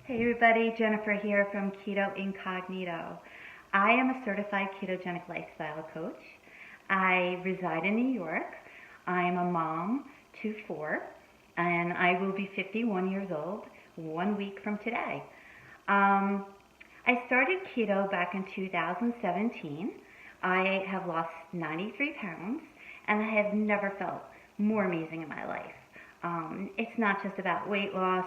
Hey everybody, Jennifer here from Keto Incognito. I am a certified ketogenic lifestyle coach. I reside in New York. I'm a mom to four, and I will be 51 years old 1 week from today. I started keto back in 2017. I have lost 93 pounds, and I have never felt more amazing in my life. It's not just about weight loss.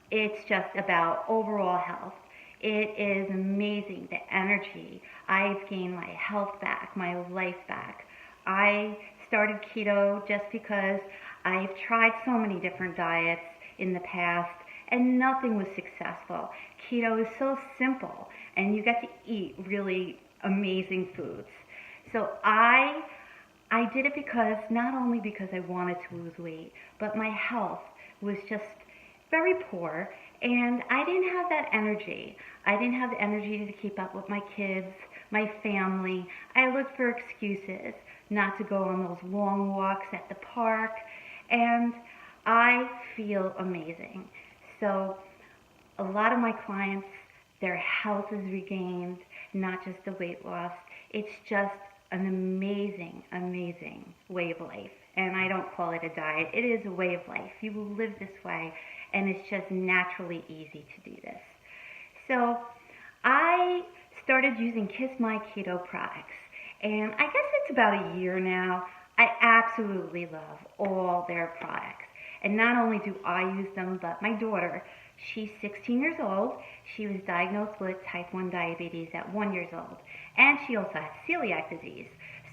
It's just about overall health. It is amazing, the energy. I've gained my health back, my life back. I started keto just because I've tried so many different diets in the past and nothing was successful. Keto is so simple and you get to eat really amazing foods. So I did it because not only because I wanted to lose weight, but my health was just very poor, and I didn't have that energy. I didn't have the energy to keep up with my kids, my family. I looked for excuses not to go on those long walks at the park, and I feel amazing. So a lot of my clients, their health is regained, not just the weight loss. It's just an amazing, amazing way of life. And I don't call it a diet. It is a way of life. You will live this way, and it's just naturally easy to do this. So I started using kissmyketo products, and I guess it's about a year now. I absolutely love all their products. And not only do I use them, but my daughter, she's 16 years old. She was diagnosed with type 1 diabetes at 1 year old. And she also has celiac disease.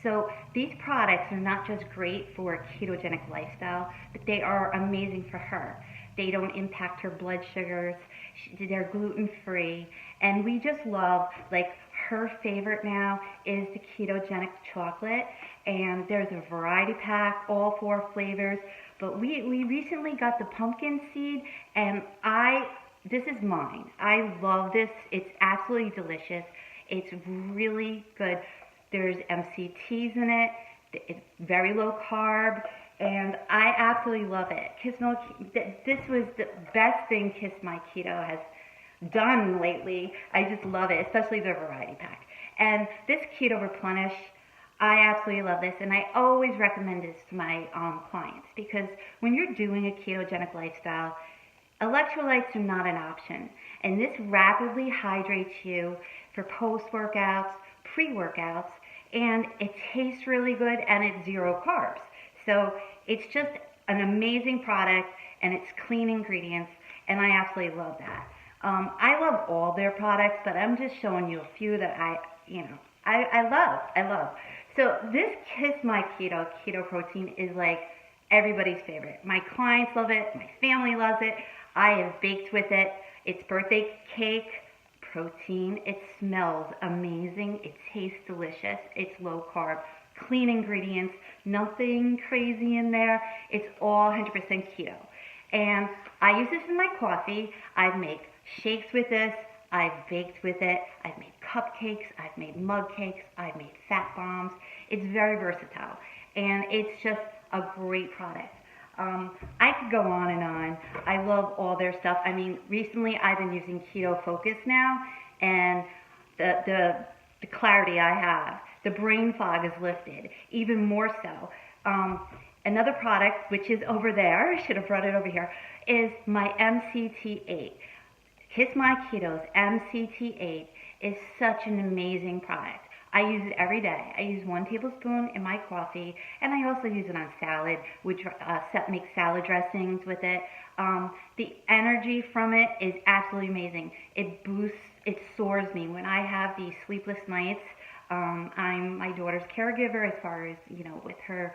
So these products are not just great for a ketogenic lifestyle, but they are amazing for her. They don't impact her blood sugars. They're gluten-free. And we just love, like, her favorite now is the ketogenic chocolate. And there's a variety pack, all 4 flavors. But we recently got the pumpkin seed, and this is mine. I love this. It's absolutely delicious. It's really good. There's MCTs in it. It's very low carb, and I absolutely love it. This was the best thing kissmyketo has done lately. I just love it, especially the variety pack. And this Keto Replenish, I absolutely love this, and I always recommend this to my clients because when you're doing a ketogenic lifestyle, electrolytes are not an option, and this rapidly hydrates you for post-workouts, pre-workouts, and it tastes really good, and it's 0 carbs. So it's just an amazing product, and it's clean ingredients, and I absolutely love that. I love all their products, but I'm just showing you a few that I love. So this kissmyketo keto protein is like everybody's favorite. My clients love it. My family loves it. I have baked with it. It's birthday cake protein. It smells amazing. It tastes delicious. It's low carb, clean ingredients, nothing crazy in there. It's all 100% keto. And I use this in my coffee. I make shakes with this. I've baked with it. I've made cupcakes. I've made mug cakes. I've made fat bombs. It's very versatile. And it's just a great product. I could go on and on. I love all their stuff. I mean, recently I've been using Keto Focus now, and the clarity I have, the brain fog is lifted, even more so. Another product, which is over there, I should have brought it over here, is my MCT8. kissmyketo's MCT8 is such an amazing product. I use it every day. I use 1 tablespoon in my coffee, and I also use it on salad, which make salad dressings with it. The energy from it is absolutely amazing. It boosts, it soars me. When I have these sleepless nights, I'm my daughter's caregiver as far as, with her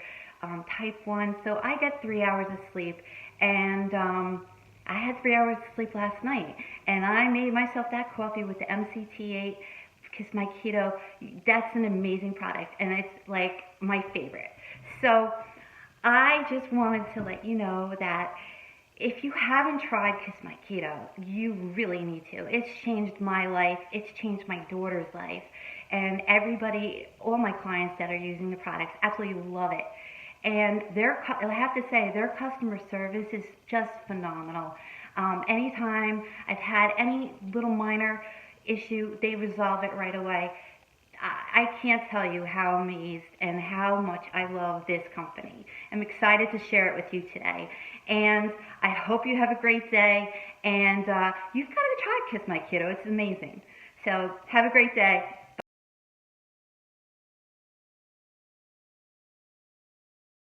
type 1, so I get 3 hours of sleep, and I had 3 hours of sleep last night, and I made myself that coffee with the MCT8 kissmyketo. That's an amazing product, and it's like my favorite. So I just wanted to let you know that if you haven't tried kissmyketo, you really need to. It's changed my life. It's changed my daughter's life, and everybody, all my clients that are using the products absolutely love it. And I have to say, their customer service is just phenomenal. Anytime I've had any little minor issue, they resolve it right away. I can't tell you how amazed and how much I love this company. I'm excited to share it with you today. And I hope you have a great day. And you've got to try Kiss My Keto. It's amazing. So have a great day.